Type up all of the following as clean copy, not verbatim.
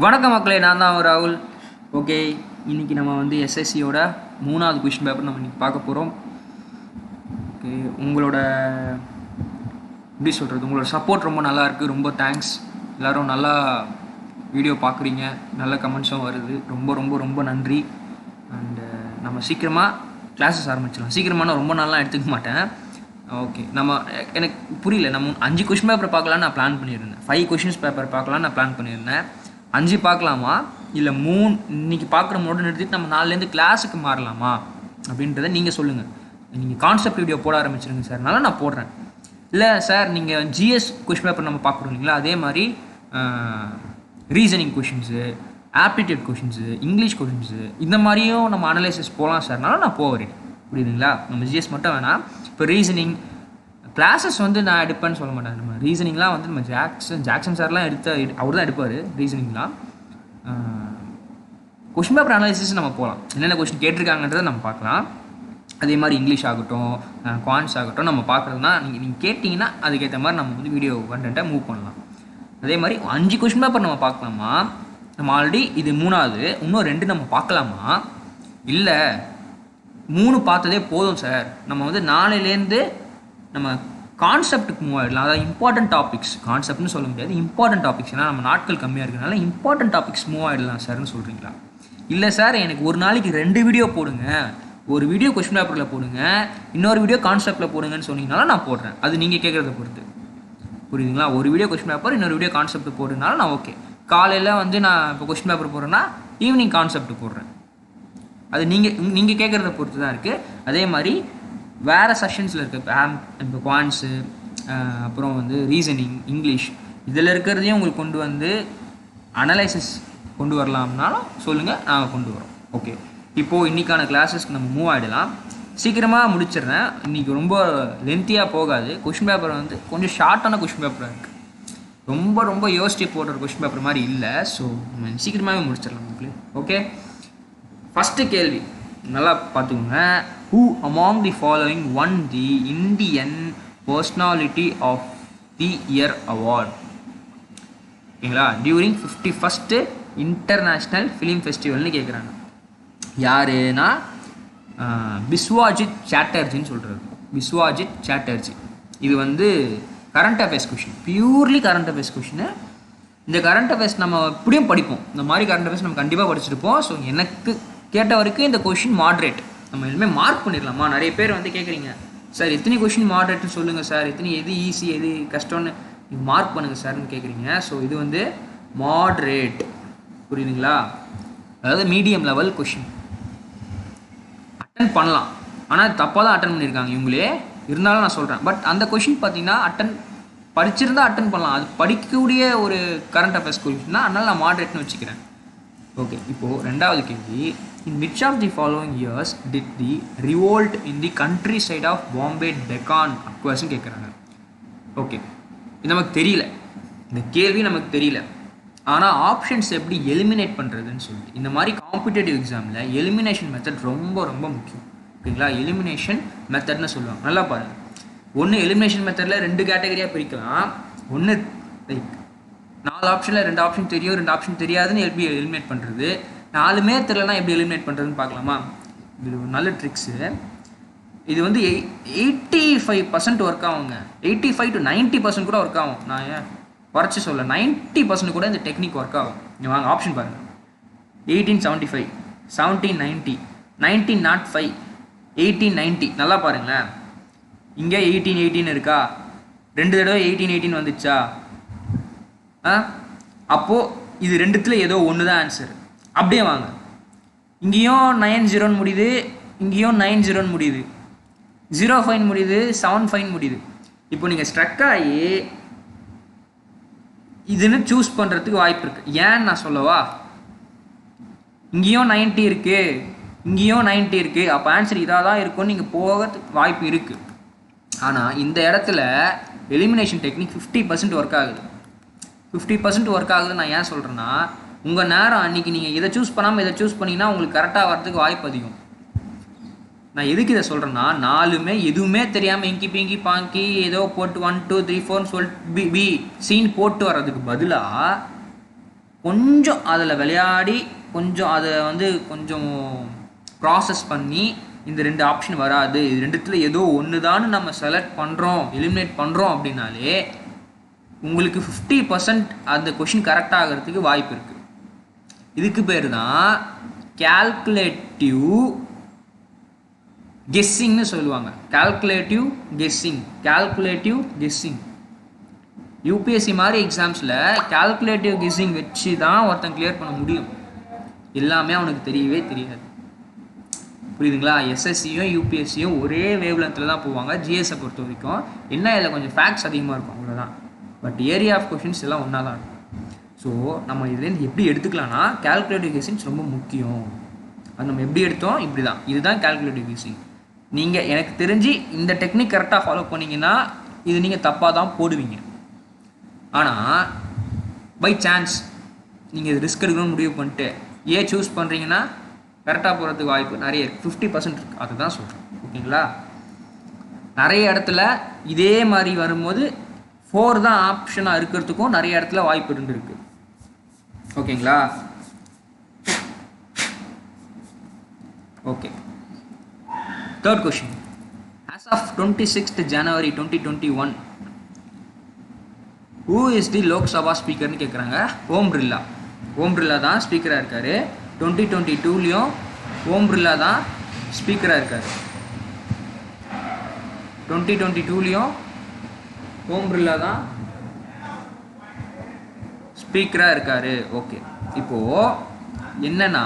வணக்கம் மக்களே, நான் தான் ராகுல். ஓகே, இன்றைக்கி நம்ம வந்து எஸ்எஸ்சியோட 3வது கொஷின் பேப்பர் நம்ம இன்றைக்கி பார்க்க போகிறோம். ஓகே, உங்களோட எப்படி சொல்கிறது, உங்களோட சப்போர்ட் ரொம்ப நல்லா இருக்குது. ரொம்ப தேங்க்ஸ். எல்லோரும் நல்லா வீடியோ பார்க்குறீங்க, நல்ல கமெண்ட்ஸும் வருது. ரொம்ப ரொம்ப ரொம்ப நன்றி. அண்டு நம்ம சீக்கிரமாக கிளாஸஸ் ஆரம்பிச்சிடலாம். சீக்கிரமாக ரொம்ப நாள்லாம் எடுத்துக்க மாட்டேன். ஓகே, எனக்கு புரியல. நம்ம 5 கொஷின் பேப்பர் பார்க்கலான்னு நான் பிளான் பண்ணியிருந்தேன். 5 கொஷின்ஸ் பேப்பர் பார்க்கலான்னு நான் பிளான் பண்ணியிருந்தேன். 5 பார்க்கலாமா, இல்லை 3 இன்றைக்கி பார்க்குற மோடு நிறுத்திட்டு நம்ம 4லேருந்து கிளாஸுக்கு மாறலாமா அப்படின்றத நீங்கள் சொல்லுங்கள். நீங்கள் கான்செப்ட் வீடியோ போட ஆரம்பிச்சிருங்க சார், அதனால் நான் போடுறேன். இல்லை சார், நீங்கள் ஜிஎஸ் கொஷின் பேப்பர் நம்ம பார்க்குறோம் இல்லைங்களா, அதே மாதிரி reasoning questions, aptitude questions, English questions, இந்த மாதிரியும் நம்ம அனலைசிஸ் போகலாம் சார்னால நான் போகிறேன். புரியுதுங்களா? நம்ம ஜிஎஸ் மட்டும் வேணாம். இப்போ ரீசனிங் கிளாஸஸ் வந்து நான் எடுப்பேன்னு சொல்ல மாட்டேன். நம்ம ரீசனிங்லாம் வந்து நம்ம ஜாக்சன் சார்லாம் அவர் தான் எடுப்பார் ரீசனிங்லாம். கொஷின் பேப்பர் அனாலிசிஸ் நம்ம போகலாம். என்னென்ன கொஷின் கேட்டிருக்காங்கன்றதை நம்ம பார்க்கலாம். அதே மாதிரி இங்கிலீஷ் ஆகட்டும், குவான்ஸ் ஆகட்டும், நம்ம பார்க்குறதுனா நீங்கள் கேட்டிங்கன்னா அதுக்கேற்ற மாதிரி நம்ம வந்து வீடியோ கண்டென்ட்டை மூவ் பண்ணலாம். அதே மாதிரி 5 கொஷின் பேப்பர் நம்ம பார்க்கலாமா, நம்ம ஆல்ரெடி இது 3வது, இன்னும் 2 நம்ம பார்க்கலாமா, இல்லை 3 பார்த்ததே போதும் சார், நம்ம வந்து 4லேருந்து நம்ம கான்செப்டுக்கு மூவ் ஆகிடலாம். அதாவது இம்பார்ட்டன்ட் டாபிக்ஸ், கான்செப்ட்னு சொல்ல முடியாது, இம்பார்ட்டன்ட் டாபிக்ஸ், ஏன்னா நம்ம நாட்கள் கம்மியாக இருக்கிறனால இம்பார்ட்டன்ட் டாபிக்ஸ் மூவ் ஆகிடலாம் சார்னு சொல்கிறீங்களா? இல்லை சார், எனக்கு ஒரு நாளைக்கு 2 வீடியோ போடுங்க, ஒரு வீடியோ கொஸ்டின் பேப்பரில் போடுங்க, இன்னொரு வீடியோ கான்செப்டில் போடுங்கன்னு சொன்னீங்கனால நான் போடுறேன். அது நீங்கள் கேட்குறத பொறுத்து. புரியுதுங்களா? ஒரு வீடியோ கொஸ்டின் பேப்பர், இன்னொரு வீடியோ கான்செப்ட் போடுறதுனால நான் ஓகே. காலையில் வந்து நான் இப்போ கொஸ்டின் பேப்பர் போடுறேன்னா ஈவினிங் கான்செப்ட் போடுறேன். அது நீங்கள் கேட்குறத பொறுத்து தான் இருக்குது. அதே மாதிரி வேறு செஷன்ஸில் இருக்குது. இப்போ குவான்ஸு, அப்புறம் வந்து ரீசனிங், இங்கிலீஷ், இதில் இருக்கிறதையும் உங்களுக்கு கொண்டு வந்து அனலைசிஸ் கொண்டு வரலாம்னாலும் சொல்லுங்கள், நாங்கள் கொண்டு வரோம். ஓகே, இப்போது இன்றைக்கான கிளாஸஸ்க்கு நம்ம மூவ் ஆகிடலாம். சீக்கிரமாக முடிச்சிடுறேன். இன்றைக்கி ரொம்ப லென்த்தியாக போகாது. கொஷின் பேப்பர் வந்து கொஞ்சம் ஷார்ட்டான கொஷின் பேப்பராக இருக்குது. ரொம்ப ரொம்ப யோசிச்சு போடுற கொஷின் பேப்பர் மாதிரி இல்லை. ஸோ நம்ம சீக்கிரமாகவே முடிச்சிடலாம் உங்களுக்கு. ஓகே, ஃபஸ்ட்டு கேள்வி நல்லா பார்த்துக்கோங்க. Who among the following won the Indian Personality of the Year Award? ஓகேங்களா? டியூரிங் 51st இன்டர்நேஷ்னல் ஃபிலிம் ஃபெஸ்டிவல்னு கேட்குறாங்க. யாருன்னா பிஸ்வாஜித் சாட்டர்ஜின்னு சொல்கிறது. பிஸ்வாஜித் சாட்டர்ஜி. இது வந்து current affairs question, purely current affairs question. இந்த கரண்ட் அஃபேர்ஸ் நம்ம இப்படியும் படிப்போம். இந்த மாதிரி கரண்ட் அஃபேர்ஸ் நம்ம கண்டிப்பாக படிச்சிருப்போம். ஸோ எனக்கு கேட்ட வரைக்கும் இந்த கொஷின் மாட்ரேட், நம்ம எல்லாமே மார்க் பண்ணிடலாமா? நிறைய பேர் வந்து கேட்குறீங்க, சார் எத்தனை கொஷின் மாட்ரேட்னு சொல்லுங்கள் சார், எது ஈஸி எது கஷ்டம்னு நீங்கள் மார்க் பண்ணுங்கள் சார்னு கேட்குறீங்க. ஸோ இது வந்து மாட்ரேட். புரியுதுங்களா? அதாவது மீடியம் லெவல் கொஷின். அட்டன் பண்ணலாம், ஆனால் தப்பாக தான் அட்டன் பண்ணியிருக்காங்க இவங்களே. இருந்தாலும் நான் சொல்கிறேன், பட் அந்த கொஷின் பார்த்தீங்கன்னா படிச்சிருந்தா அட்டன் பண்ணலாம். அது படிக்கக்கூடிய ஒரு கரண்ட் அஃபேர்ஸ் கொஷின் தான், அதனால் நான் மாட்ரேட்னு வச்சுக்கிறேன். ஓகே, இப்போது 2வது கேள்வி. In which of the following years did the revolt in the countryside of Bombay Deccan occurs கேட்குறாங்க. ஓகே, இது நமக்கு தெரியல, இந்த கேள்வி நமக்கு தெரியல. ஆனால் ஆப்ஷன்ஸ் எப்படி எலிமினேட் பண்ணுறதுன்னு சொல்லிட்டு, இந்த மாதிரி காம்படிட்டிவ் எக்ஸாமில் எலிமினேஷன் மெத்தட் ரொம்ப ரொம்ப முக்கியம். ஓகேங்களா? எலிமினேஷன் மெத்தட்னு சொல்லுவாங்க. நல்லா பாருங்கள். ஒன்று எலிமினேஷன் மெத்தடில் 2 கேட்டகரியாக பிரிக்கலாம். ஒன்று லைக் 4 ஆப்ஷனில் 2 ஆப்ஷன் தெரியும், 2 ஆப்ஷன் தெரியாதுன்னு எப்படி எலிமினேட் பண்ணுறது, 4மே தெரியலனா எப்படி எலிமினேட் பண்ணுறதுன்னு பார்க்கலாமா? இது ஒரு நல்ல ட்ரிக்ஸு. இது வந்து 85% ஒர்க் ஆகுங்க. 85 to 90% கூட ஒர்க் ஆகும். நான் ஏன் குறைச்சி சொல்ல, 90% கூட இந்த டெக்னிக் ஒர்க் ஆகும். நீங்கள் வாங்க ஆப்ஷன் பாருங்கள். 1875, 1790, 1905, 1890. நல்லா பாருங்களேன். இங்கே 1818 இருக்கா? 2 தடவை 1818 வந்துச்சா? அப்போது இது 2த்துல ஏதோ ஒன்று தான் ஆன்சர். அப்படியே வாங்க. இங்கேயும் 90 முடியுது, இங்கேயும் 90 முடியுது, 05 முடியுது, 75 முடியுது. இப்போ நீங்கள் ஸ்ட்ரக் ஆகி இதுன்னு சூஸ் பண்ணுறதுக்கு வாய்ப்பு இருக்குது. ஏன்னு நான் சொல்லவா? இங்கேயும் 90 இருக்குது, இங்கேயும் 90 இருக்குது, அப்போ ஆன்சர் இதாக தான் இருக்கும்னு நீங்கள் போகிறதுக்கு வாய்ப்பு இருக்குது. ஆனால் இந்த இடத்துல எலிமினேஷன் டெக்னிக் 50% ஒர்க் ஆகுது. 50% ஒர்க் ஆகுது. நான் ஏன் சொல்கிறேன்னா, உங்கள் நேரம் அன்றைக்கி நீங்கள் இதை சூஸ் பண்ணாமல் இதை சூஸ் பண்ணிங்கன்னா உங்களுக்கு கரெக்டாக வரதுக்கு வாய்ப்பு அதிகம். நான் எதுக்கு இதை சொல்கிறேன்னா, 4மே எதுவுமே தெரியாமல் இங்கி பிங்கி பாங்கி ஏதோ போட்டு 1 2 3 4 சொல்லிட்டு பி சீன் போட்டு வர்றதுக்கு பதிலாக கொஞ்சம் அதில் விளையாடி கொஞ்சம் அதை வந்து கொஞ்சம் ப்ராசஸ் பண்ணி இந்த 2 ஆப்ஷன் வராது, இது 2த்துல ஏதோ ஒன்று தான் நம்ம செலக்ட் பண்ணுறோம், எலிமினேட் பண்ணுறோம் அப்படின்னாலே உங்களுக்கு 50% அந்த கொஷின் கரெக்ட் ஆகிறதுக்கு வாய்ப்பு இருக்குது. இதுக்கு பேர் தான் கால்குலேட்டிவ் கெஸ்ஸிங்னு சொல்லுவாங்க. Calculative guessing. யூபிஎஸ்சி மாதிரி எக்ஸாம்ஸில் கால்குலேட்டிவ் கெஸ்ஸிங் வச்சு தான் ஒருத்தன் கிளியர் பண்ண முடியும். எல்லாமே அவனுக்கு தெரியவே தெரியாது. புரியுதுங்களா? எஸ்எஸ்சியும் யூபிஎஸ்சியும் ஒரே வேவ் லென்த்தில் தான் போவாங்க. ஜிஎஸை பொறுத்த வரைக்கும் என்ன, இதில் கொஞ்சம் ஃபேக்ட்ஸ் அதிகமாக இருக்கும், அவ்வளோதான். பட் ஏரியா ஆஃப் கொஷின்ஸ் எல்லாம் ஒன்றா தான் இருக்கும். ஸோ நம்ம இதுலேருந்து எப்படி எடுத்துக்கலாம்னா, கால்குலேட்டிவ் கெஸ்ஸிங்ஸ் ரொம்ப முக்கியம். அது நம்ம எப்படி எடுத்தோம், இப்படி தான், இதுதான் கால்குலேட்டிவ் கெஸ்ஸிங். நீங்கள் எனக்கு தெரிஞ்சு இந்த டெக்னிக் கரெக்டாக ஃபாலோ பண்ணிங்கன்னா இது நீங்கள் தப்பாக தான் போடுவீங்க. ஆனால் பை சான்ஸ் நீங்கள் இது ரிஸ்க் எடுக்கணும்னு முடிவு பண்ணிட்டு சூஸ் பண்ணுறீங்கன்னா கரெக்டாக போகிறதுக்கு வாய்ப்பு நிறைய இருக்குது, 50% இருக்குது. அதுதான் சொல்கிறேன். ஓகேங்களா? நிறைய இடத்துல இதே மாதிரி வரும்போது 4 தான் ஆப்ஷனாக இருக்கிறதுக்கும் நிறைய இடத்துல வாய்ப்பு இருந்துருக்கு. ஓகேங்களா? Okay, third question. As of 26th January 2021, who is the Lok Sabha ஸ்பீக்கர்னு கேட்குறாங்க. ஓம் பிர்லா தான் ஸ்பீக்கராக இருக்கார். 2022லையும் ஓம் பிர்லா தான் ஸ்பீக்கராக இருக்கார். 2022லையும் ஓம் பிர்லா தான் ஸ்பீக்கராக இருக்கார். ஓகே, இப்போது என்னன்னா,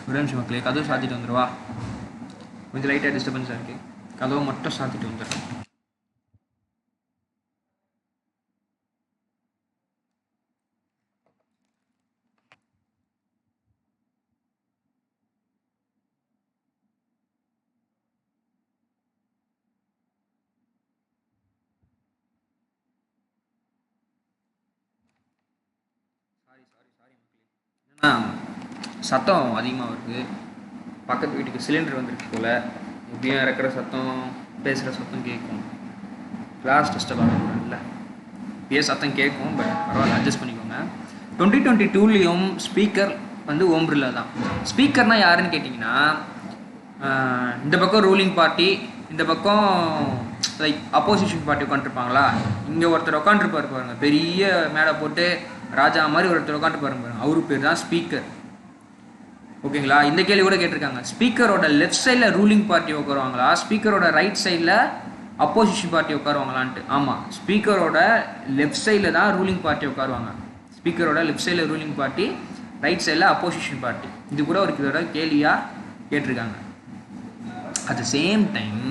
ஒரு நிமிஷம் மக்களே, கதவு சாத்திட்டு வந்துடுவா, கொஞ்சம் லைட்டாக டிஸ்டர்பன்ஸாக இருக்குது. கதவை மட்டும் சாத்திட்டு வந்துடுறேன். சாரி மக்களே, என்னன்னா சத்தம் அதிகமாக வருது. பக்கத்து வீட்டுக்கு சிலிண்டர் வந்துருக்கு போல். எப்படியும் இறக்குற சத்தம், பேசுகிற சத்தம் கேட்கும். கிளாஸ் டிஸ்டர்ப் ஆகக்கூடாதுல்ல, இப்பயே சத்தம் கேட்கும். பட் பரவாயில்ல, அட்ஜஸ்ட் பண்ணிக்கோங்க. 2022லையும் ஸ்பீக்கர் வந்து ஓம் பிர்லா தான். ஸ்பீக்கர்னால் யாருன்னு கேட்டிங்கன்னா, இந்த பக்கம் ரூலிங் பார்ட்டி, இந்த பக்கம் லைக் அப்போசிஷன் பார்ட்டி உட்காந்துருப்பாங்களா. இங்கே ஒருத்தர் உட்காந்துருப்பாரு பாருங்க, பெரிய மேடை போட்டு ராஜா மாதிரி ஒருத்தர் உட்காந்து பாருங்க, அவரு பேர் தான் ஸ்பீக்கர். ஓகேங்களா? இந்த கேள்வி கூட கேட்டிருக்காங்க, ஸ்பீக்கரோட லெஃப்ட் சைடில் ரூலிங் பார்ட்டி உட்காருவாங்களா, ஸ்பீக்கரோட ரைட் சைடில் அப்போசிஷன் பார்ட்டி உட்காருவாங்களான்ட்டு. ஆமாம், ஸ்பீக்கரோட லெஃப்ட் சைடில் தான் ரூலிங் பார்ட்டி உட்காருவாங்க. ஸ்பீக்கரோட லெஃப்ட் சைடில் ரூலிங் பார்ட்டி, ரைட் சைடில் அப்போசிஷன் பார்ட்டி. இது கூட ஒரு இதோட கேள்வியாக கேட்டிருக்காங்க. அட் த சேம் டைம்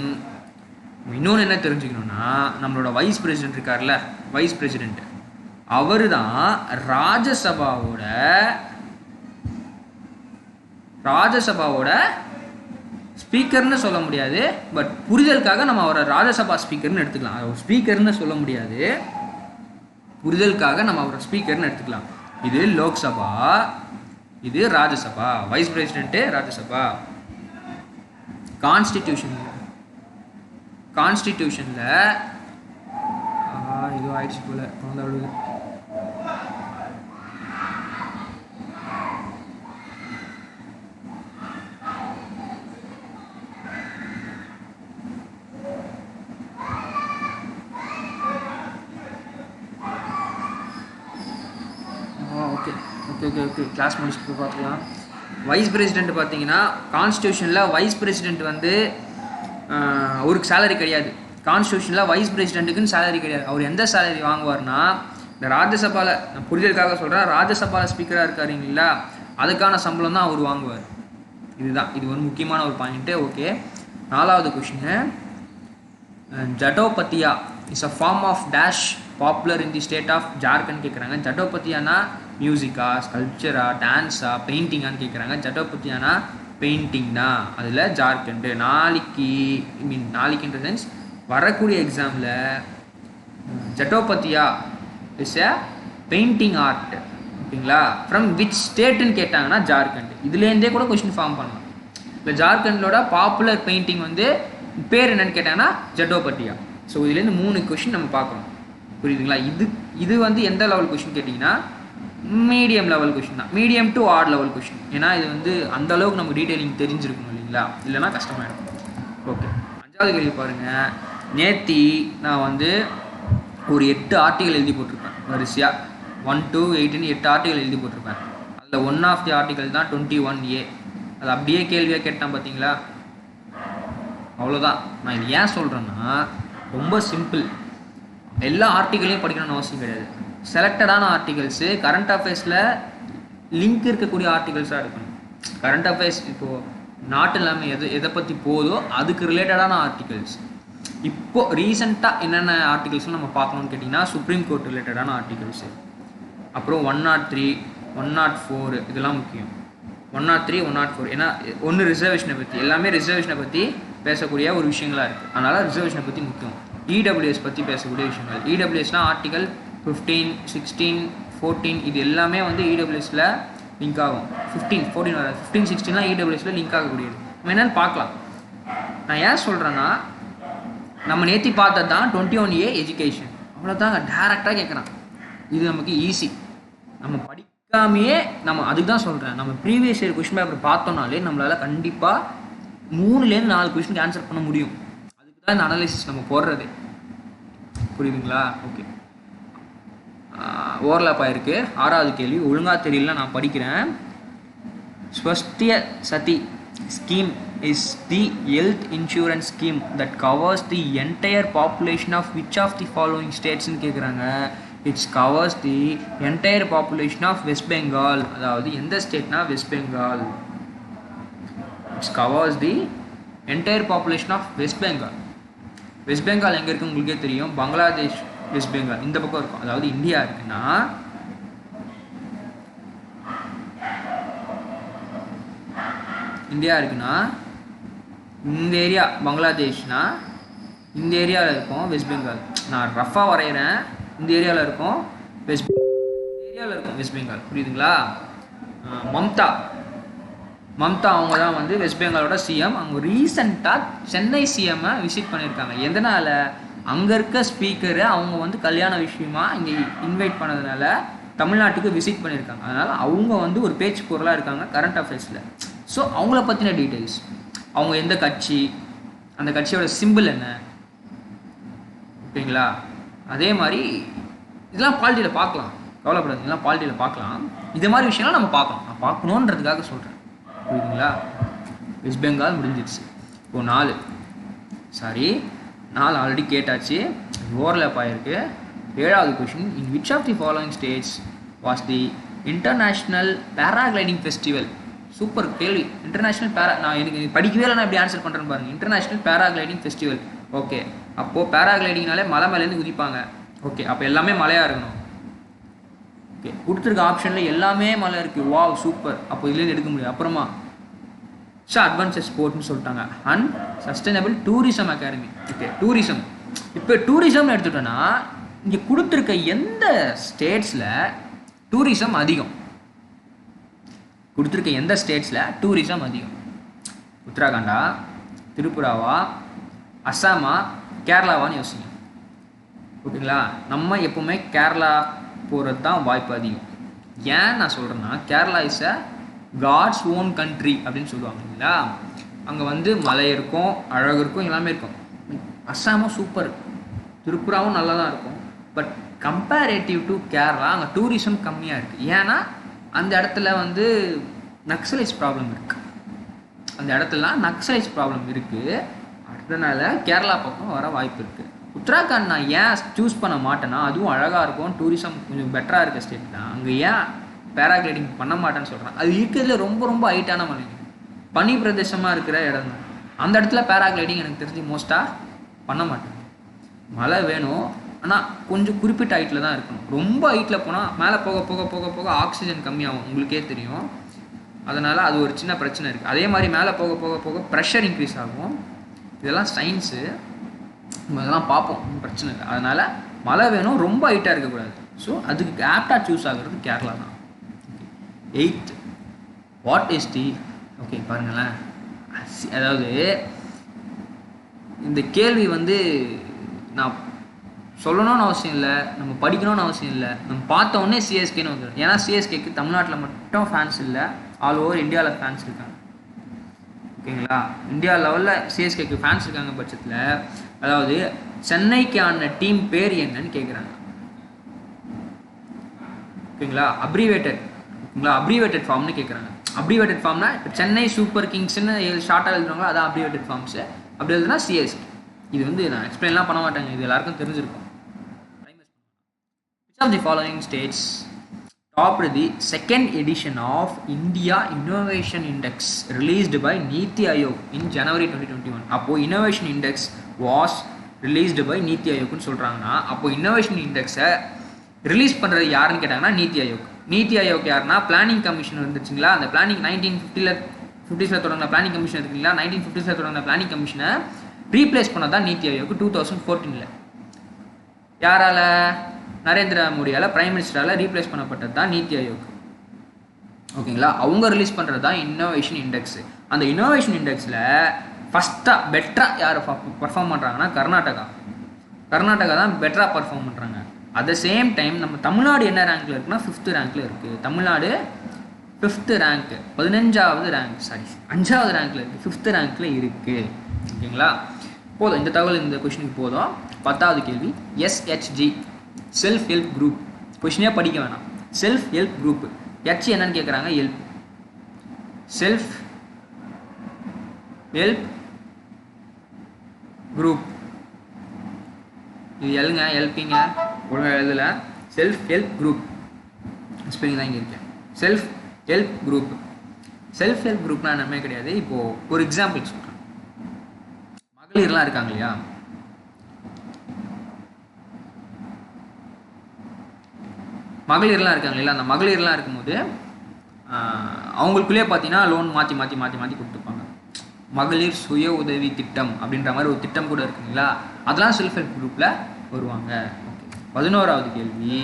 இன்னொன்று என்ன தெரிஞ்சுக்கணுன்னா, நம்மளோட வைஸ் பிரசிடென்ட் இருக்கார்ல, வைஸ் பிரசிடென்ட், அவர் தான் ராஜ்யசபாவோட ஸ்பீக்கர்னு சொல்ல முடியாது. பட் புரிதலுக்காக நம்ம அவரை ராஜ்யசபா ஸ்பீக்கர்னு எடுத்துக்கலாம். அவர் ஸ்பீக்கர்னு சொல்ல முடியாது, புரிதலுக்காக நம்ம அவரை ஸ்பீக்கர்னு எடுத்துக்கலாம். இது லோக்சபா, இது ராஜ்யசபா. Vice president Rajya Sabha. கான்ஸ்டிடியூஷனில் இது ஆயிடுச்சு போல, குழந்தை விடுது. ஓகே கிளாஸ் முடிச்சுட்டு பார்த்துக்கலாம். வைஸ் பிரசிடென்ட் பார்த்தீங்கன்னா, கான்ஸ்டியூஷனில் வைஸ் பிரசிடென்ட் வந்து அவருக்கு சேலரி கிடையாது. கான்ஸ்டியூஷனில் வைஸ் பிரசிடென்ட்டுக்குன்னு சேலரி கிடையாது. அவர் எந்த சேலரி வாங்குவார்னா, இந்த ராஜ்யசபாவில், நான் புரிதலுக்காக சொல்கிறேன், ராஜ்யசபாவில் ஸ்பீக்கராக இருக்காருங்களா, அதுக்கான சம்பளம் தான் அவர் வாங்குவார். இதுதான், இது ஒரு முக்கியமான ஒரு பாயிண்ட்டு. ஓகே, 4வது question. Jadopatia is a form of dash popular in the state of Jharkhand கேட்குறாங்க. ஜடோபத்தியானா மியூசிக்கா, ஸ்கல்ப்சரா, டான்ஸா, பெயிண்டிங்கான்னு கேட்குறாங்க. ஜடோபத்தியானா பெயிண்டிங் தான். அதில் ஜார்க்கண்டு. நாளைக்குன்ற சென்ஸ் வரக்கூடிய எக்ஸாமில் ஜடோபத்தியா இஸ் எ பெயிண்டிங் ஆர்ட். ஓகேங்களா? ஃப்ரம் விச் ஸ்டேட்டுன்னு கேட்டாங்கன்னா ஜார்க்கண்ட். இதுலேருந்தே கூட கொஸ்டின் ஃபார்ம் பண்ணலாம். இப்போ ஜார்க்கண்டோட பாப்புலர் பெயிண்டிங் வந்து பேர் என்னன்னு கேட்டாங்கன்னா ஜடோபத்தியா. ஸோ இதுலேருந்து 3 கொஸ்டின் நம்ம பார்க்கணும். புரியுதுங்களா? இது வந்து எந்த லெவல் கொஷின் கேட்டிங்கன்னா மீடியம் லெவல் கொஷின் தான், medium to hard level question. ஏன்னா இது வந்து அந்த அளவுக்கு நமக்கு டீட்டெயிலிங் தெரிஞ்சிருக்கணும் இல்லைங்களா, இல்லைனா கஷ்டமாயிடும். ஓகே, 5வது கேள்வி பாருங்கள். நேத்தி நான் வந்து ஒரு 8 ஆர்டிகல் எழுதி போட்டிருப்பேன் வரிசையாக, 1 to 8ன்னு 8 ஆர்டிகல் எழுதி போட்டிருப்பேன். அதில் ஒன் ஆஃப் தி ஆர்டிகல் தான் 21A. அது அப்படியே கேள்வியாக கேட்டான் பார்த்தீங்களா, அவ்வளோதான். நான் இது ஏன் சொல்கிறேன்னா ரொம்ப சிம்பிள். எல்லா ஆர்டிகலையும் படிக்கணும்னு அவசியம் கிடையாது. செலக்டடான ஆர்டிகல்ஸு கரண்ட் அஃபேர்ஸில் லிங்க் இருக்கக்கூடிய ஆர்டிகல்ஸாக இருக்கணும். கரண்ட் அஃபேர்ஸ் இப்போது நாட்டு இல்லாமல் எதை பற்றி போதோ அதுக்கு ரிலேட்டடான ஆர்டிகல்ஸ். இப்போது ரீசெண்டாக என்னென்ன ஆர்டிகல்ஸ்லாம் நம்ம பார்க்கணும்னு கேட்டிங்கன்னா சுப்ரீம் கோர்ட் ரிலேட்டடான ஆர்டிகல்ஸு, அப்புறம் 103, 104 இதெல்லாம் முக்கியம். 103, 104 ஏன்னா ஒன்று ரிசர்வேஷனை பற்றி, எல்லாமே ரிசர்வேஷனை பற்றி பேசக்கூடிய ஒரு விஷயங்களாக இருக்குது. அதனால் ரிசர்வேஷனை பற்றி முக்கியம். இடபிள்யூஎஸ் பற்றி பேசக்கூடிய விஷயங்கள். இடபிள்யூஎஸ்னால் ஆர்டிகல் 15, 16, 14 இது எல்லாமே வந்து இடபிள்யூஎஸில் லிங்க் ஆகும். 15, 14 வராது, 15, 16லாம் இடபிள்யூஎஸில் லிங்க் ஆகக்கூடியது. நம்ம என்னென்னு பார்க்கலாம். நான் ஏன் சொல்கிறேன்னா நம்ம நேற்று பார்த்தது தான் 21A எஜுகேஷன், அவ்வளோதாங்க. டேரெக்டாக கேட்குறான். இது நமக்கு ஈஸி. நம்ம படிக்காமையே நம்ம அதுக்கு தான் சொல்கிறேன், நம்ம ப்ரீவியஸ் இயர் கொஷின் பேப்பர் பார்த்தோம்னாலே நம்மளால் கண்டிப்பாக 3லேருந்து 4 கொஷினுக்கு ஆன்சர் பண்ண முடியும். அதுக்கு தான் இந்த அனாலிசிஸ் நம்ம போடுறது. புரியுதுங்களா? ஓகே, ஓவர்லாப் ஆயிருக்கு. 6வது கேள்வி ஒழுங்காக தெரியல, நான் படிக்கிறேன். Swasthya Sathi scheme is the health insurance scheme that covers the entire population of which of the following ஸ்டேட்ஸ்ன்னு கேட்குறாங்க. It's covers the entire population of West Bengal. அதாவது எந்த ஸ்டேட்னா West Bengal. It's covers the entire population of West Bengal. West Bengal எங்கே இருக்குது உங்களுக்கே தெரியும், Bangladesh west Bengal இந்த பக்கம் இருக்கும். அதாவது இந்தியா இருக்குன்னா இந்த ஏரியா பங்களாதேஷ்னா இந்த ஏரியாவில் இருக்கும் வெஸ்ட் பெங்கால். நான் ரஃபாக வரைகிறேன், இந்த ஏரியாவில் இருக்கும் வெஸ்ட் பெங்கால். புரியுதுங்களா? மம்தா அவங்க தான் வந்து வெஸ்ட் பெங்காலோட சிஎம். அவங்க ரீசெண்டாக சென்னை சிஎம்மை விசிட் பண்ணியிருக்காங்க. எதனால்? அங்கே இருக்க ஸ்பீக்கரு அவங்க வந்து கல்யாண விஷயமா இங்கே இன்வைட் பண்ணதுனால தமிழ்நாட்டுக்கு விசிட் பண்ணியிருக்காங்க. அதனால் அவங்க வந்து ஒரு பேச்சு பொருளாக இருக்காங்க கரண்ட் அஃபேர்ஸில். ஸோ அவங்கள பற்றின டீட்டெயில்ஸ், அவங்க எந்த கட்சி, அந்த கட்சியோட சிம்பிள் என்ன, ஓகேங்களா? அதே மாதிரி இதெல்லாம் பாலிட்டியில் பார்க்கலாம், கவலைப்படாது, இதெல்லாம் பாலிட்டியில் பார்க்கலாம். இது மாதிரி விஷயம்லாம் நம்ம பார்க்கலாம். நான் பார்க்கணுன்றதுக்காக சொல்கிறேன். புரியுதுங்களா? வெஸ்ட் பெங்கால் முடிஞ்சிடுச்சு. இப்போது 4 ஆல்ரெடி கேட்டாச்சு, ஓவர்லாப் ஆகிருக்கு. 7வது question, in which of the following states was the international paragliding festival. Super கேள்வி. இன்டர்நேஷ்னல் நான் எனக்கு படிக்கவே இல்லை, நான் எப்படி ஆன்சர் பண்ணுறேன்னு பாருங்கள். International paragliding festival. ஓகே, அப்போது பேராகிளைடிங்னாலே மலை மேலேருந்து குதிப்பாங்க. ஓகே, அப்போ எல்லாமே மலையாக இருக்கணும். ஓகே, கொடுத்துருக்க ஆப்ஷனில் எல்லாமே மலை இருக்குது. Wow, super. அப்போ இதுலேருந்து எடுக்க முடியாது. அப்புறமா அட்வான்ஸ் ஸ்போர்ட்னு சொல்லிட்டாங்க. And sustainable tourism academy. Okay, tourism. இப்போ டூரிசம் எடுத்துட்டோன்னா இங்கே கொடுத்துருக்க எந்த ஸ்டேட்ஸில் டூரிசம் அதிகம்? கொடுத்துருக்க எந்த ஸ்டேட்ஸில் டூரிசம் அதிகம்? உத்தராகண்டா, திரிபுராவா, அஸ்ஸாமா, கேரளாவான்னு யோசிங்க. ஓகேங்களா? நம்ம எப்போவுமே கேரளா போகிறது தான் வாய்ப்பு அதிகம். ஏன் நான் சொல்கிறேன்னா, Kerala is a God's own country அப்படின்னு சொல்லுவாங்க இல்லைங்களா. அங்கே வந்து மலை இருக்கும், அழகு இருக்கும், எல்லாமே இருக்கும். அஸ்ஸாமும் சூப்பர், திரிபுராவும் நல்லா தான் இருக்கும். பட் கம்பேரேட்டிவ் டு கேரளா அங்கே டூரிசம் கம்மியாக இருக்குது. ஏன்னா அந்த இடத்துல வந்து நக்சலைஸ் ப்ராப்ளம் இருக்குது. அதனால கேரளா பக்கம் வர வாய்ப்பு இருக்குது. உத்தராகண்ட் நான் ஏன் சூஸ் பண்ண மாட்டேன்னா, அதுவும் அழகாக இருக்கும், டூரிசம் கொஞ்சம் பெட்டராக இருக்க ஸ்டேட் தான். அங்கே ஏன் பேராகிளைடிங் பண்ண மாட்டேன்னு சொல்கிறேன். அது இருக்கிறதுல ரொம்ப ரொம்ப ஹைட்டான மலை, பனி பிரதேசமாக இருக்கிற இடம் தான். அந்த இடத்துல பேராகிளைடிங் எனக்கு தெரிஞ்சு மோஸ்ட்டாக பண்ண மாட்டேன். மழை வேணும், ஆனால் கொஞ்சம் குறிப்பிட்ட ஹைட்டில் தான் இருக்கணும். ரொம்ப ஹைட்டில் போனால் மேலே போக போக போக போக ஆக்சிஜன் கம்மியாகும், உங்களுக்கே தெரியும். அதனால் அது ஒரு சின்ன பிரச்சனை இருக்குது. அதே மாதிரி மேலே போக போக போக ப்ரெஷர் இன்க்ரீஸ் ஆகும். இதெல்லாம் சயின்ஸு, நம்ம இதெல்லாம் பார்ப்போம், பிரச்சனை இல்லை. அதனால் மழை வேணும், ரொம்ப ஹைட்டாக இருக்கக்கூடாது. ஸோ அதுக்கு ஆப்டாக சூஸ் ஆகுறது கேரளா தான். 8th, what is the, okay பாருங்களேன், அதாவது இந்த கேள்வி வந்து நான் சொல்லணும்னு அவசியம் இல்லை, நம்ம படிக்கணும்னு அவசியம் இல்லை, நம்ம பார்த்த உடனே சிஎஸ்கேன்னு வந்துடும். ஏன்னா சிஎஸ்கேக்கு தமிழ்நாட்டில் மட்டும் ஃபேன்ஸ் இல்லை, ஆல் ஓவர் இந்தியாவில் ஃபேன்ஸ் இருக்காங்க. ஓகேங்களா, இந்தியா லெவலில் சிஎஸ்கேக்கு ஃபேன்ஸ் இருக்காங்க பட்சத்தில், அதாவது சென்னைக்கு ஆன டீம் பேர் என்னன்னு கேட்குறாங்க. ஓகேங்களா, அப்ரிவேட்டட் ஃபார்ம்னு கேட்குறாங்க. அப்ரிவேட்டட் ஃபார்ம்னா இப்போ சென்னை சூப்பர் கிங்ஸ்ன்னு ஷார்ட்டாக எழுதுறாங்களோ அதான் அப்ரிவேட்டட் ஃபார்ம்ஸு. அப்படி எழுதுனா சிஎஸ்கே. இது வந்து நான் எக்ஸ்பிளைன்லாம் பண்ண மாட்டேங்க, இது எல்லாருக்கும் தெரிஞ்சிருக்கும். Which of the following states topped the second edition of India Innovation Index released by Niti Aayog in January 2021? அப்போ Innovation Index was released by Niti Aayogனு சொல்கிறாங்கன்னா, அப்போ Innovation Indexை ரிலீஸ் பண்ணுறது யாருன்னு கேட்டாங்கன்னா நீத்தி ஆயோக். நீத்தி ஆயோக் யாருன்னா பிளானிங் கமிஷன் வந்துச்சுங்களா, அந்த பிளானிங் 1950s தொடங்கின planning commission இருக்குங்களா, 1950s தொடங்கின பிளானிங் கமிஷனை ரீப்ளேஸ் பண்ணதான் நீத்தி ஆயோக் 2014. யாரால? நரேந்திர மோடியால், பிரைம் மினிஸ்டரால் ரீப்ளேஸ் பண்ணப்பட்டது தான் நீத்தி ஆயோக். ஓகேங்களா, அவங்க ரிலீஸ் பண்ணுறது தான் இன்னோவேஷன் இண்டெக்ஸ். அந்த இன்னோவேஷன் இண்டெக்ஸில் ஃபஸ்ட்டாக பெட்டராக யார் பர்ஃபார்ம் பண்ணுறாங்கன்னா கர்நாடகா தான் பெட்டராக பர்ஃபார்ம் பண்ணுறாங்க. அட் த சேம் டைம் நம்ம தமிழ்நாடு என்ன ரேங்க்கில் இருக்குன்னா 5th ரேங்க்கில் இருக்குது. தமிழ்நாடு 5th ரேங்க், 15வது ரேங்க், 5வது ரேங்க்கில் இருக்குது, 5th ரேங்க்கில் இருக்குது. ஓகேங்களா, போதும் இந்த தகவல், இந்த கொஷினுக்கு போதும். 10வது கேள்வி, SHG செல்ஃப் ஹெல்ப் குரூப். கொஷினே படிக்க வேணாம். செல்ஃப் ஹெல்ப் குரூப், ஹெச் என்னன்னு கேட்குறாங்க, ஹெல்ப். செல்ஃப் ஹெல்ப் குரூப், இது எழுங்க, ஹெல்ப்பிங்க ஒழுங்காக எழுதல. செல்ஃப் ஹெல்ப் குரூப் ஸ்பெல்லிங் தான் இங்கே இருக்கேன். Self help group. Self help குரூப்னா என்னமே கிடையாது. இப்போது ஒரு எக்ஸாம்பிள் சொல்கிறேன். மகளிர்லாம் இருக்காங்க இல்லையா, அந்த மகளிர்லாம் இருக்கும்போது அவங்களுக்குள்ளே பார்த்தீங்கன்னா லோன் மாற்றி கொடுத்துப்பாங்க. மகளிர் சுய உதவி திட்டம் அப்படின்ற மாதிரி ஒரு திட்டம் கூட இருக்குங்களா, அதெல்லாம் செல்ஃப் ஹெல்ப் குரூப்பில் வருவாங்க. ஓகே, 11வது கேள்வி,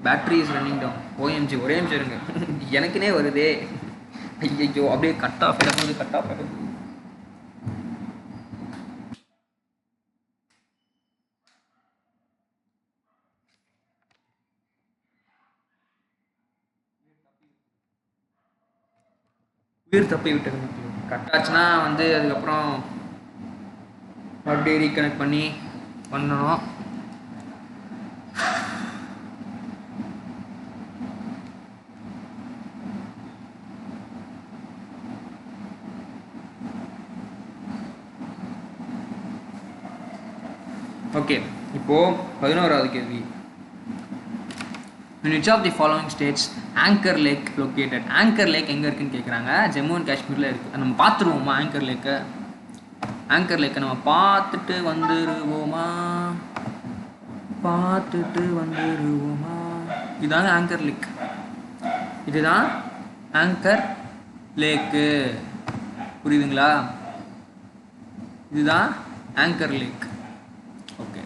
battery is running down. OMG, ஒரே நிமிஷம் இருங்க, எனக்குனே வருதே. ஐயோ, அப்படியே கட் ஆஃப் ஆகிடும். உயிர் தப்பி விட்டது. கட் ஆச்சுன்னா வந்து அதுக்கப்புறம் அப்படியே ரீகனெக்ட் பண்ணி பண்ணணும். ஓகே, இப்போது 11வது கேள்வி, in which of the following states Anchor Lake located? Anchor Lake எங்கே இருக்குன்னு கேட்குறாங்க. ஜம்மு அண்ட் காஷ்மீரில் இருக்குது. நம்ம பார்த்துருவோமா ஆங்கர் லேக்கை? ஆங்கர் லேக்கை நம்ம பார்த்துட்டு வந்துடுவோமா? இதுதாங்க ஆங்கர் லேக். இதுதான் ஆங்கர் லேக்கு, புரியுதுங்களா? இதுதான் ஆங்கர் லேக். ஓகே,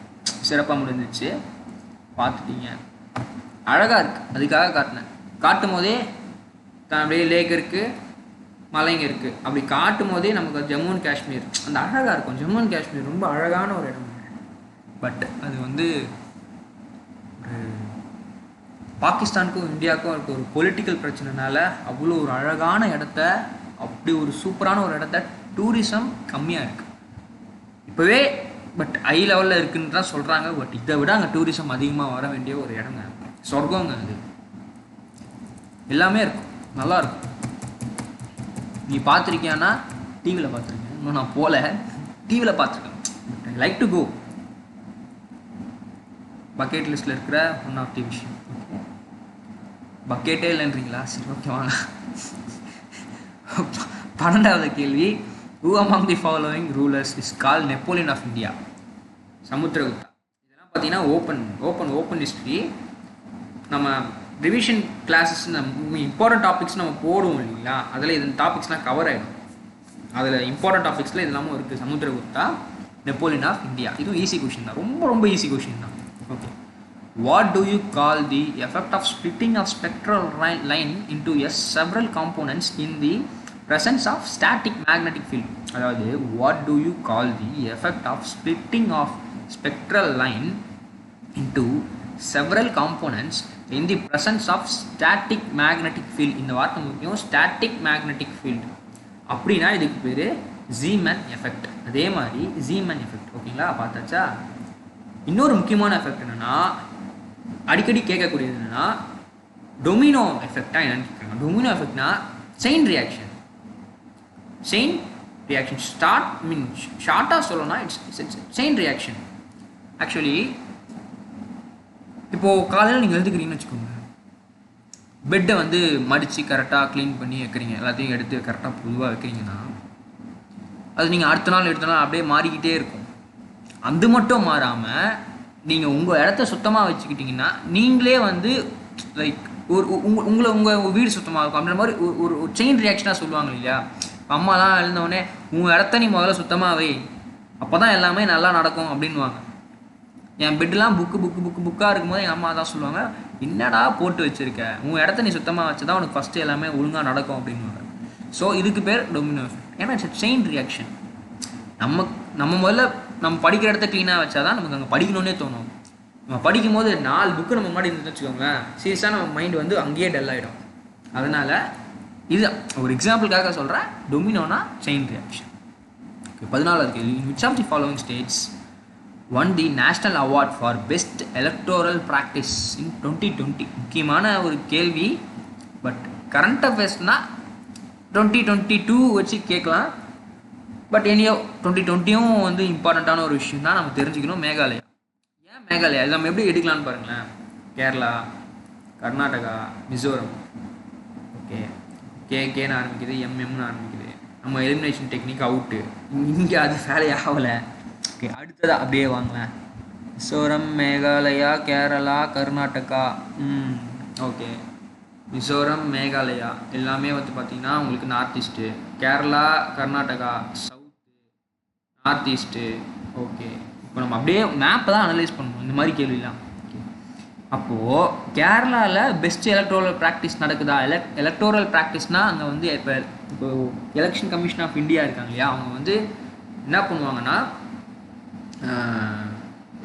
சிறப்பாக முடிஞ்சிச்சு, பார்த்துட்டீங்க. அழகாக இருக்குது, அதுக்காக காட்டினேன். காட்டும் போதே அப்படியே லேக் இருக்குது, மலைங்க இருக்குது, அப்படி காட்டும் போதே நமக்கு ஜம்மு அண்ட் காஷ்மீர் அந்த அழகாக இருக்கும். ஜம்மு அண்ட் காஷ்மீர் ரொம்ப அழகான ஒரு இடம். பட் அது வந்து ஒரு பாகிஸ்தானுக்கும் இந்தியாவுக்கும் இருக்க ஒரு பொலிட்டிக்கல் பிரச்சனைனால அவ்வளோ ஒரு அழகான இடத்த, அப்படி ஒரு சூப்பரான ஒரு இடத்த டூரிசம் கம்மியாக இருக்குது இப்போவே. பட் ஹை லெவலில் இருக்குன்னு தான் சொல்கிறாங்க. பட் இதை விட அங்கே டூரிசம் அதிகமாக வர வேண்டிய ஒரு இடங்க, சொர்க்கங்க. அது எல்லாமே இருக்கும், நல்லா இருக்கும். நீ பார்த்துருக்கியானா? டிவியில் பார்த்துருக்கேன், இன்னும் நான் போகல, டிவியில் பார்த்துருக்கேன். I like to go. Bucket லிஸ்ட்டில் இருக்கிற ஒன் ஆஃப் தி விஷயம். பக்கெட்டே இல்லைன்றீங்களா? சரி, ஓகே வாங்க. 12வது கேள்வி, who among the following rulers is called Napoleon of India? Samudragupta. இதெல்லாம் பார்த்தீங்கன்னா ஓப்பன் ஹிஸ்ட்ரி. நம்ம ரிவிஷன் கிளாஸஸ், நம்ம இம்பார்ட்டன்ட் டாபிக்ஸ் நம்ம போடுவோம் இல்லைங்களா, அதில் இந்த டாபிக்ஸ்லாம் கவர் ஆகிடும். அதில் இம்பார்ட்டன்ட் டாபிக்ஸில் இதெல்லாமும் இருக்குது. Samudragupta, Napoleon of India. இதுவும் ஈஸி கொஷின் தான், ரொம்ப ஈஸி கொஷின் தான். Okay, What do you call the effect of splitting of spectral line into several components in the presence of static magnetic field? அதாவது what do you call the effect of splitting of spectral line into several components in the presence of static magnetic field? இந்த வார்த்தை முக்கியம். static magnetic field அப்படின்னா இதுக்கு பேர் Zeeman effect. அதே மாதிரி Zeeman effect. ஓகேங்களா, பார்த்தாச்சா? இன்னொரு முக்கியமான எஃபெக்ட் என்னன்னா, அடிக்கடி கேட்கக்கூடியது என்னன்னா, டொமினோ எஃபெக்டா என்னன்னு கேட்குறாங்க. டொமினோ எஃபெக்ட்னா செயின் ரியாக்ஷன். செயின் ரியாக்ஷன் ஷார்ட்டாக சொல்லணும்னா இட்ஸ் செயின் ரியாக்ஷன். ஆக்சுவலி இப்போது காலையில் நீங்கள் எழுதுக்கிறீங்கன்னு வச்சுக்கோங்க, பெட்டை வந்து மடித்து கரெக்டாக க்ளீன் பண்ணி வைக்கிறீங்க, எல்லாத்தையும் எடுத்து கரெக்டாக பொதுவாக வைக்கிறீங்கன்னா அது நீங்கள் அடுத்த நாள் அப்படியே மாறிக்கிட்டே இருக்கும். அது மட்டும் மாறாமல் நீங்கள் உங்கள் இடத்த சுத்தமாக வச்சுக்கிட்டிங்கன்னா நீங்களே வந்து லைக் உங்கள் வீடு சுத்தமாக இருக்கும். அப்படின்ற மாதிரி ஒரு செயின் ரியாக்ஷனாக சொல்லுவாங்க இல்லையா? அம்மாலாம் எழுந்தவுடனே உங்கள் இடத்த நீ முதல்ல சுத்தமாக வை, அப்போ தான் எல்லாமே நல்லா நடக்கும் அப்படின்வாங்க. என் பெட்டெலாம் புக்காக இருக்கும்போது எங்கள் அம்மா தான் சொல்லுவாங்க, என்னடா போட்டு வச்சுருக்க, உங்கள் இடத்த நீ சுத்தமாக வச்சு தான் உனக்கு ஃபஸ்ட்டு எல்லாமே ஒழுங்காக நடக்கும் அப்படின்வாங்க. ஸோ இதுக்கு பேர் டொமினோ எஃபெக்ட். ஏன்னா இட்ஸ் செயின் ரியாக்ஷன். நம்ம முதல்ல நம்ம படிக்கிற இடத்த க்ளீனாக வச்சா தான் நமக்கு அங்கே படிக்கணுன்னே தோணும். நம்ம படிக்கும் போது 4 புக்கு நம்ம முன்னாடி இருந்துன்னு வச்சுக்கோங்களேன், சீரியஸாக நம்ம மைண்ட் வந்து அங்கேயே டல் ஆகிடும். அதனால் இது ஒரு எக்ஸாம்பிளுக்காக சொல்கிறேன். டொமினோனா செயின் ரியாக்ஷன். ஓகே, 14வது கேள்வி. Which of the following states won the national award for best electoral practice in 2020? முக்கியமான ஒரு கேள்வி. பட் கரண்ட் அஃபேர்ஸ்னால் 2022 வச்சு கேட்கலாம். பட் எனியோ 2020யும் வந்து இம்பார்ட்டண்ட்டான ஒரு விஷயம் தான் நம்ம தெரிஞ்சுக்கணும். மேகாலயா. ஏன் மேகாலயா? இது நம்ம எப்படி எடுக்கலான்னு பாருங்களேன். கேரளா, கர்நாடகா, மிசோரம். ஓகே, கேன்னு ஆரம்பிக்குது, எம்எம்னு ஆரம்பிக்குது. நம்ம எலிமினேஷன் டெக்னிக் அவுட்டு. இங்கே அது வேலையே ஆகலை. ஓகே, அடுத்ததாக அப்படியே வாங்களேன். மிசோரம், மேகாலயா, கேரளா, கர்நாடகா. ஓகே, மிசோரம், மேகாலயா எல்லாமே வந்து பார்த்திங்கன்னா உங்களுக்கு north east. Kerala, Karnataka south, north east. Okay, இப்போ நம்ம அப்படியே மேப்பை தான் அனலைஸ் பண்ணணும் இந்த மாதிரி கேள்விலாம். ஓகே, அப்போது கேரளாவில் பெஸ்ட் எலக்ட்ரோரல் ப்ராக்டிஸ் நடக்குதா? எலக்ட்ரோரல் ப்ராக்டிஸ்னால் அங்கே வந்து இப்போ எலெக்ஷன் கமிஷன் ஆஃப் இந்தியா இருக்காங்க இல்லையா, அவங்க வந்து என்ன பண்ணுவாங்கன்னா,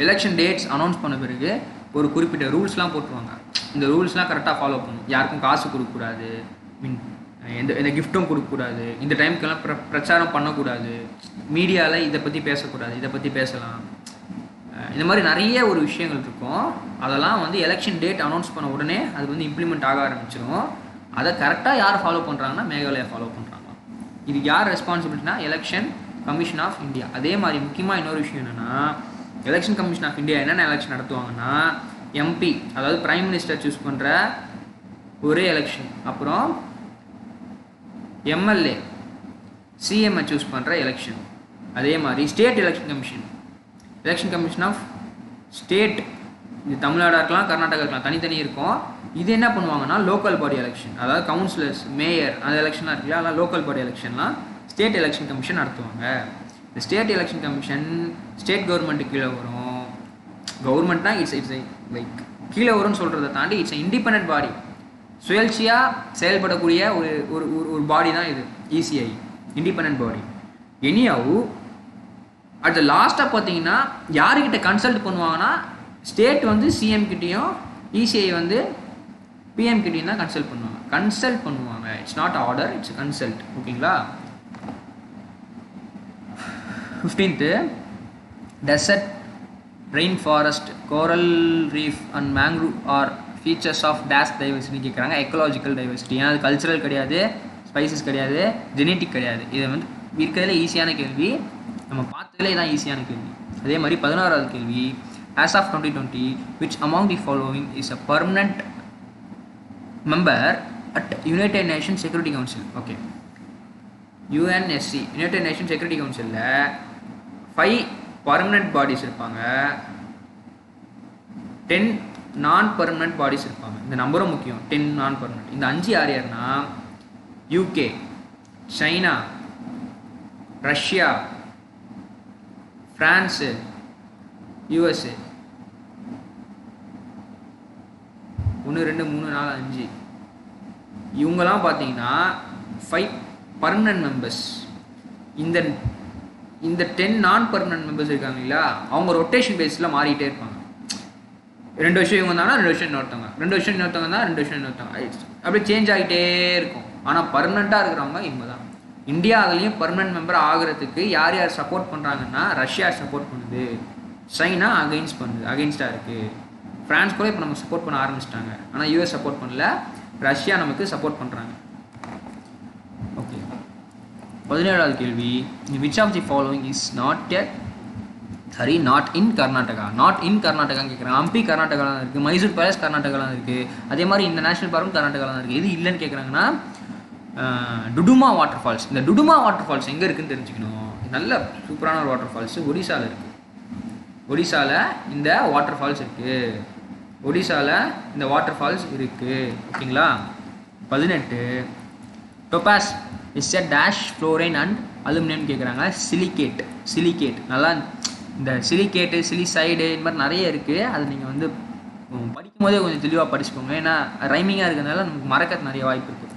எலெக்ஷன் டேட்ஸ் அனௌன்ஸ் பண்ண பிறகு ஒரு குறிப்பிட்ட ரூல்ஸ்லாம் போட்டுருவாங்க. இந்த ரூல்ஸ்லாம் கரெக்டாக ஃபாலோ பண்ணணும். யாருக்கும் காசு கொடுக்கக்கூடாது, எந்த கிஃப்ட்டும் கொடுக்கக்கூடாது, இந்த டைமுக்கெல்லாம் பிரச்சாரம் பண்ணக்கூடாது, மீடியாவில் இதை பற்றி பேசக்கூடாது, இதை பற்றி பேசலாம். இந்த மாதிரி நிறைய ஒரு விஷயங்கள் இருக்கும். அதெல்லாம் வந்து எலெக்ஷன் டேட் அனௌன்ஸ் பண்ண உடனே அது வந்து இம்ப்ளிமெண்ட் ஆக ஆரம்பிச்சிடும். அதை கரெக்டாக யார் ஃபாலோ பண்ணுறாங்கன்னா மேகாலயா ஃபாலோ பண்ணுறாங்க. இது யார் ரெஸ்பான்சிபிலிட்டினா எலெக்ஷன் கமிஷன் ஆஃப் இந்தியா. அதே மாதிரி முக்கியமாக இன்னொரு விஷயம் என்னென்னா, எலெக்ஷன் கமிஷன் ஆஃப் இந்தியா என்னென்ன எலெக்ஷன் நடத்துவாங்கன்னா, எம்பி அதாவது பிரைம் மினிஸ்டர் சூஸ் பண்ணுற ஒரே எலெக்ஷன், அப்புறம் எம்எல்ஏ சிஎம்ஐ சூஸ் பண்ணுற எலெக்ஷன். அதே மாதிரி state election commission of state. இது தமிழ்நாடாக இருக்கலாம், கர்நாடகா இருக்கலாம், தனித்தனி இருக்கும். இது என்ன பண்ணுவாங்கன்னா லோக்கல் பாடி எலெக்ஷன், அதாவது கவுன்சிலர்ஸ், மேயர் அந்த எலெக்ஷன்லாம் இருக்கு இல்லையா, அதெல்லாம் லோக்கல் பாடி எலெக்ஷன்லாம் ஸ்டேட் எலெக்ஷன் கமிஷன் நடத்துவாங்க. இந்த ஸ்டேட் எலெக்ஷன் கமிஷன் ஸ்டேட் கவர்மெண்ட்டுக்கு கீழே வரும். கவர்மெண்ட்னா இட்ஸ் லைக் கீழே வரும்னு சொல்கிறத தாண்டி இட்ஸ் இண்டிபெண்ட் பாடி, சுயேட்சையாக செயல்படக்கூடிய ஒரு பாடி தான் இது ECI, independent body. Anyhow at the லாஸ்ட்டாக பார்த்தீங்கன்னா யாருக்கிட்ட கன்சல்ட் பண்ணுவாங்கன்னா, ஸ்டேட் வந்து சிஎம் கிட்டேயும் இசிஐ வந்து பிஎம் கிட்டேயும் தான் கன்சல்ட் பண்ணுவாங்க. It's not order, it's consult. ஓகேங்களா? 15th, desert, rainforest, coral reef and mangrove are features of dash diversity கேட்குறாங்க. Ecological diversity. ஏன்னா அது கல்ச்சரல் கிடையாது, ஸ்பைசஸ் கிடையாது, ஜெனட்டிக் கிடையாது. இது வந்து இருக்கிறதுல ஈஸியான கேள்வி, நம்ம பார்த்ததுலே தான் ஈஸியான கேள்வி. அதே மாதிரி 16வது கேள்வி. As of 2020, which among the following is a permanent member at United Nations Security Council? Okay, UNSC, United Nations Security Council-ல 5 permanent bodies இருப்பாங்க, 10 நான் பர்மனெண்ட் பாடிஸ் இருப்பாங்க. இந்த நம்பரும் முக்கியம், 10 நான் பர்மனெண்ட். இந்த 5 யார்னா UK, China, Russia, France, USA. 1 2 3 4 5 இவங்கெல்லாம் பார்த்தீங்கன்னா 5 பர்மனன்ட் மெம்பர்ஸ். இந்த 10 நான் பர்மனன்ட் மெம்பர்ஸ் இருக்காங்க இல்லையா, அவங்க ரொட்டேஷன் பேஸில் மாறிட்டே இருப்பாங்க. 2 வருஷம் இவங்க வந்தாங்கன்னா 2 வருஷம் இன்னொருத்தவங்க, 2 வருஷம் இன்னொருத்தவங்க தான் 2 வருஷம் இன்னொருத்தவங்க, அப்படியே சேஞ்ச் ஆகிட்டே இருக்கும். ஆனால் பர்மனெண்ட்டாக இருக்கிறவங்க இவங்க தான். இந்தியாவிலையும் பர்மனெண்ட் மெம்பர் ஆகிறதுக்கு யார் யார் சப்போர்ட் பண்ணுறாங்கன்னா, ரஷ்யா சப்போர்ட் பண்ணுது, சைனா அகெயின்ஸ்டாக இருக்குது, ஃப்ரான்ஸ் கூட இப்போ நம்ம சப்போர்ட் பண்ண ஆரம்பிச்சிட்டாங்க. ஆனால் யூஎஸ் சப்போர்ட் பண்ணல, ரஷ்யா நமக்கு சப்போர்ட் பண்ணுறாங்க. ஓகே, 17வது கேள்வி, which of the following is not in Karnataka. Not in கர்நாடகான்னு கேட்குறாங்க. ஹம்பி கர்நாடகாவில் தான் இருக்குது, மைசூர் பேலஸ் கர்நாடகாவில் தான் இருக்குது, அதே மாதிரி இந்த நேஷனல் பார்க்கும் கர்நாடகாவில் தான் இருக்குது. எது இல்லைன்னு கேட்குறாங்கன்னா டுடுமா வாட்டர் ஃபால்ஸ். இந்த டுடுமா வாட்டர் ஃபால்ஸ் எங்கே இருக்குதுன்னு தெரிஞ்சுக்கணும். நல்ல சூப்பரான ஒரு வாட்டர் ஃபால்ஸு ஒடிசாவில் இருக்குது. ஒடிசாவில் இந்த வாட்டர் ஃபால்ஸ் இருக்குது. ஓகேங்களா. 18, topaz is a dash fluorine and aluminium கேட்குறாங்க. சிலிகேட். நல்லா இந்த சிலிகேட்டு, சிலிசைடு இந்த மாதிரி நிறைய இருக்குது. அது நீங்கள் வந்து படிக்கும் போதே கொஞ்சம் தெளிவாக படிச்சுக்கோங்க, ஏன்னா ரைமிங்காக இருக்கிறதுனால நமக்கு மறக்கிறது நிறைய வாய்ப்பு இருக்குது.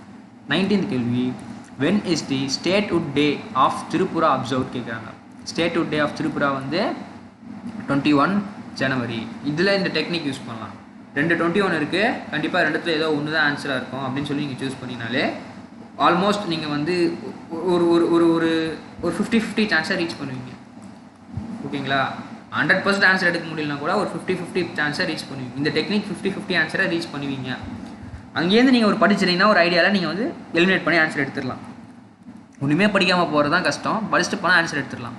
19th கேள்வி, when is the statehood day of Tripura observe கேட்குறாங்க. ஸ்டேட்ஹுட் டே ஆஃப் திரிபுரா வந்து 21 ஜனவரி. இதில் இந்த டெக்னிக் யூஸ் பண்ணலாம். 2 21 இருக்குது, கண்டிப்பாக 2த்துல ஏதோ ஒன்று தான் ஆன்சராக இருக்கும் அப்படின்னு சொல்லி நீங்கள் சூஸ் பண்ணினாலே ஆல்மோஸ்ட் நீங்கள் வந்து ஒரு ஒரு ஒரு ஒரு 50-50 சான்ஸாக ரீச் பண்ணுவீங்க. ஓகேங்களா. 100% ஆன்சர் எடுக்க முடியலனா கூட ஒரு 50-50 சான்ஸாக ரீச் பண்ணுவீங்க. இந்த டெக்னிக் 50-50 ஆன்சராக ரீச் பண்ணுவீங்க. அங்கேருந்து நீங்கள் ஒரு படிச்சிட்டிங்கன்னா ஒரு ஐடியாவில் நீங்கள் வந்து எலிமினேட் பண்ணி ஆன்சர் எடுத்துடலாம். ஒன்றுமே படிக்காமல் போகிறது தான் கஷ்டம், படிச்சுட்டு போனால் ஆன்சர் எடுத்துடலாம்.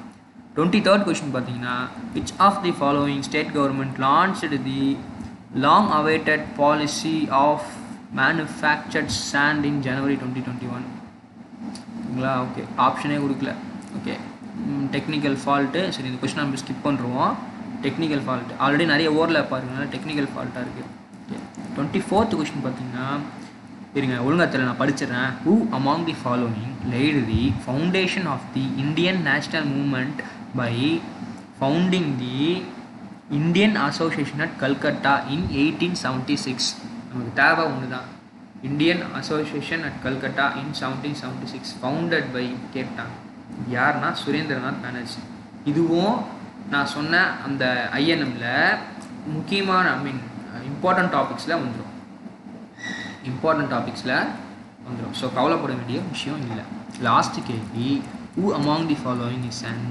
23rd கொஸ்டின் பார்த்தீங்கன்னா, which of the following state government launched the long awaited policy of manufactured sand in January 2021. ஓகேங்களா. ஓகே, ஆப்ஷனே கொடுக்கல. Okay, technical fault. சரி, இந்த கொஸ்டின் நம்ம ஸ்கிப் பண்ணுறோம். டெக்னிக்கல் ஃபால்ட்டு ஆல்ரெடி நிறைய ஓவர்லேப் இருக்குனால டெக்னிக்கல் ஃபால்ட்டாக இருக்குது. ஓகே, 24th கொஸ்டின் பார்த்தீங்கன்னா, இருங்க ஒழுங்காக தெரியல, நான் படிச்சிடறேன். Who among the following laid the foundation of the Indian national movement by founding the Indian association at Calcutta in 1876. நமக்கு தேவை ஒன்று தான், Indian association at Calcutta in 1776 founded by கேட்டாங்க. யார்னா சுரேந்திரநாத் பானர்ஜி. இதுவும் நான் சொன்ன அந்த ஐஎன்எம்ல முக்கியமான இம்பார்ட்டன்ட் டாபிக்ஸில் வந்துடும். ஸோ கவலைப்பட வேண்டிய விஷயம் இல்லை. லாஸ்ட் கேள்வி, who among the following is an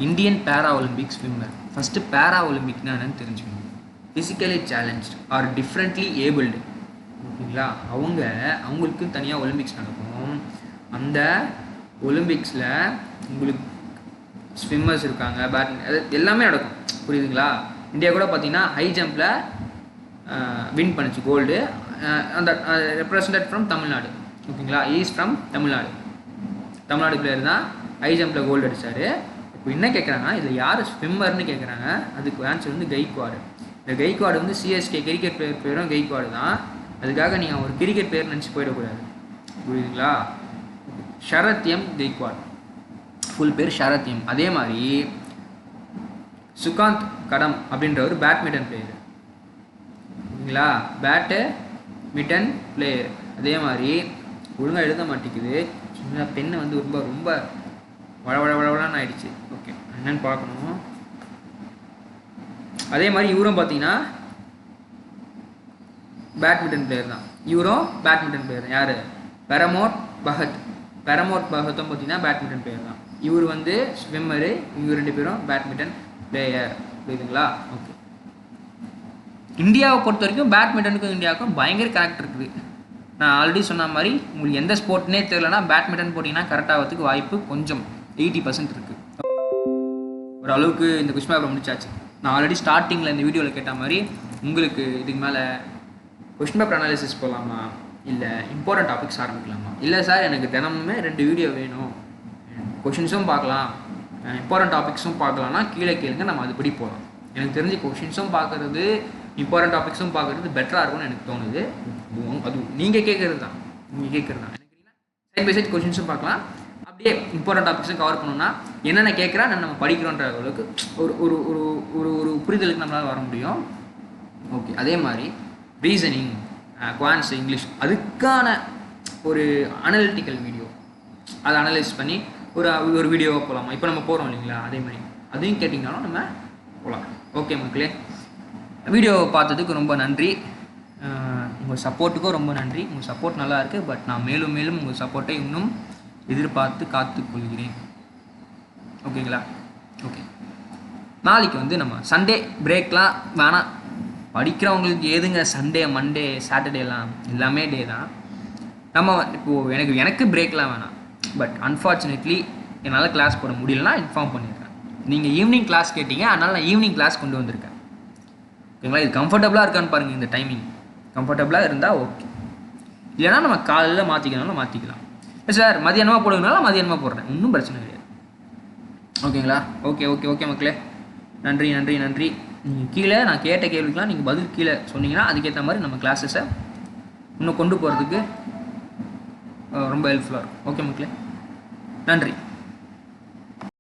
Indian para Olympic swimmer. First para ஒலிம்பிக்னா என்னன்னு தெரிஞ்சுக்கணும். Physically challenge or differently abled. ஓகேங்களா. அவங்களுக்கு தனியாக ஒலிம்பிக்ஸ் நடக்கும். அந்த ஒலிம்பிக்ஸில் உங்களுக்கு ஸ்விம்மர்ஸ் இருக்காங்க, அது எல்லாமே நடக்கும். புரியுதுங்களா. இந்தியா கூட பார்த்தீங்கன்னா ஹை ஜம்பில் வின் பண்ணிச்சு கோல்டு. அந்த ரெப்ரசன்டேட் ஃப்ரம் தமிழ்நாடு. ஓகேங்களா. ஈஸ் ஃப்ரம் தமிழ்நாடு பிளேயர் தான் ஹை ஜம்பில் கோல்டு அடித்தார். இப்போ என்ன கேட்குறாங்கன்னா, இதில் யார் ஸ்விம்மர்னு கேட்குறாங்க. அதுக்கு ஆன்சர் வந்து கெய்க்வாடு. இந்த கெய்க்வாடு வந்து சிஎஸ்கே கிரிக்கெட் பிளேயர் பேரும் கெய்க்வாடு தான். அதுக்காக நீங்கள் ஒரு கிரிக்கெட் பிளேயர் நினச்சி போயிடக்கூடாது. புரியுதுங்களா. ஷரத் எம் கெய்க்வாட், ஃபுல் பேர் ஷரத் எம். அதே மாதிரி சுகாந்த் கடம் அப்படின்ற ஒரு பேட்மிண்டன் பிளேயர். ஓகேங்களா. Badminton player. அதே மாதிரி ஒழுங்காக எழுத மாட்டேங்குது, சின்ன பெண்ணு வந்து ரொம்ப ரொம்ப வளவளன்னு ஆயிடுச்சு. ஓகே, என்னன்னு பார்க்கணும். அதே மாதிரி இவரும் பார்த்தீங்கன்னா பேட்மிண்டன் பிளேயர் தான். யார்? பெரமோட் பகத்தும் பார்த்தீங்கன்னா பேட்மிண்டன் பிளேயர் தான். இவர் வந்து ஸ்விம்மரு, இவங்க 2 பேரும் பேட்மிண்டன் பிளேயர். புரியுதுங்களா. ஓகே, இந்தியாவை பொறுத்த வரைக்கும் பேட்மிண்டனுக்கும் இந்தியாவுக்கும் பயங்கர கனெக்ட் இருக்குது. நான் ஆல்ரெடி சொன்ன மாதிரி உங்களுக்கு எந்த ஸ்போர்ட்னே தெரியலனா பேட்மிண்டன் போட்டிங்கன்னா கரெக்ட் ஆகிறதுக்கு வாய்ப்பு கொஞ்சம் 80% இருக்குது. ஒரு அளவுக்கு இந்த கொஸ்டின் பேப்பர் முடிச்சாச்சு. நான் ஆல்ரெடி ஸ்டார்டிங்கில் இந்த வீடியோவில் கேட்ட மாதிரி உங்களுக்கு இதுக்கு மேலே கொஸ்டின் பேப்பர் அனாலிசிஸ் போகலாமா, இல்லை இம்பார்ட்டன்ட் டாபிக்ஸ் ஆரம்பிக்கலாமா? இல்லை சார், எனக்கு தினமுமே 2 வீடியோ வேணும், கொஷின்ஸும் பார்க்கலாம் இம்பார்ட்டன்ட் டாபிக்ஸும் பார்க்கலாம்னா கீழே கேளுங்க, நம்ம அதுபடி போகலாம். எனக்கு தெரிஞ்சு கொஷின்ஸும் பார்க்குறது இம்பார்ட்டன்ட் டாபிக்ஸும் பார்க்குறது பெட்டராக இருக்கும்னு எனக்கு தோணுது. அது நீங்கள் கேட்குறது தான். எனக்கு சைட் பை சைட் கொஷின்ஸும் பார்க்கலாம், அப்படியே இம்பார்ட்டன்ட் டாபிக்ஸும் கவர் பண்ணோம்னா என்னென்ன கேட்குறா நம்ம படிக்கிறோன்ற அளவுக்கு ஒரு ஒரு ஒரு ஒரு புரிதலுக்கு நம்மளால் வர முடியும். ஓகே, அதே மாதிரி ரீசனிங் குவான்ஸ் இங்கிலீஷ் அதுக்கான ஒரு அனலிட்டிக்கல் வீடியோ, அதை அனலைஸ் பண்ணி ஒரு வீடியோவாக போகலாமா, இப்போ நம்ம போகிறோம் இல்லைங்களா, அதே மாதிரி அதையும் கேட்டிங்கனாலும் நம்ம போகலாம். ஓகே மக்களே, வீடியோ பார்த்ததுக்கு ரொம்ப நன்றி. உங்கள் சப்போர்ட்டுக்கும் ரொம்ப நன்றி. உங்கள் சப்போர்ட் நல்லா இருக்குது. பட் நான் மேலும் மேலும் உங்கள் சப்போர்ட்டை இன்னும் எதிர்பார்த்து காத்துக்கொள்கிறேன். ஓகேங்களா? ஓகே, நாளைக்கு வந்து நம்ம சண்டே பிரேக்லாம் வேணாம். படிக்கிறவங்களுக்கு எதுங்க சண்டே, மண்டே, சாட்டர்டேலாம் எல்லாமே டே தான். நம்ம இப்போது எனக்கு பிரேக்லாம் வேணாம். பட் அன்ஃபார்ச்சுனேட்லி என்னால் கிளாஸ் போட முடியலன்னா இன்ஃபார்ம் பண்ணியிருக்கேன். நீங்கள் ஈவினிங் கிளாஸ் கேட்டீங்க, அதனால் நான் ஈவினிங் கிளாஸ் கொண்டு வந்திருக்கேன். ஓகேங்களா? இது கம்ஃபர்டபுளாக இருக்கான்னு பாருங்கள். இந்த டைமிங் கம்ஃபர்டபுளாக இருந்தால் ஓகே. இல்லைனா நம்ம காலையில் மாற்றிக்கணும்னா மாற்றிக்கலாம். சார் மதியானமாக போடுங்கனால மதியானமாக போடுறேன், ஒன்றும் பிரச்சனை கிடையாது. ஓகேங்களா? ஓகே ஓகே ஓகே மக்களே, நன்றி நன்றி நன்றி. நீங்கள் கீழே நான் கேட்ட கேள்விக்கெலாம் நீங்கள் பதில் கீழே சொன்னீங்கன்னா அதுக்கேற்ற மாதிரி நம்ம கிளாஸஸை இன்னும் கொண்டு போகிறதுக்கு ரொம்ப ஹெல்ப்ஃபுல்லாக இருக்கும். ஓகே மக்களே, நன்றி.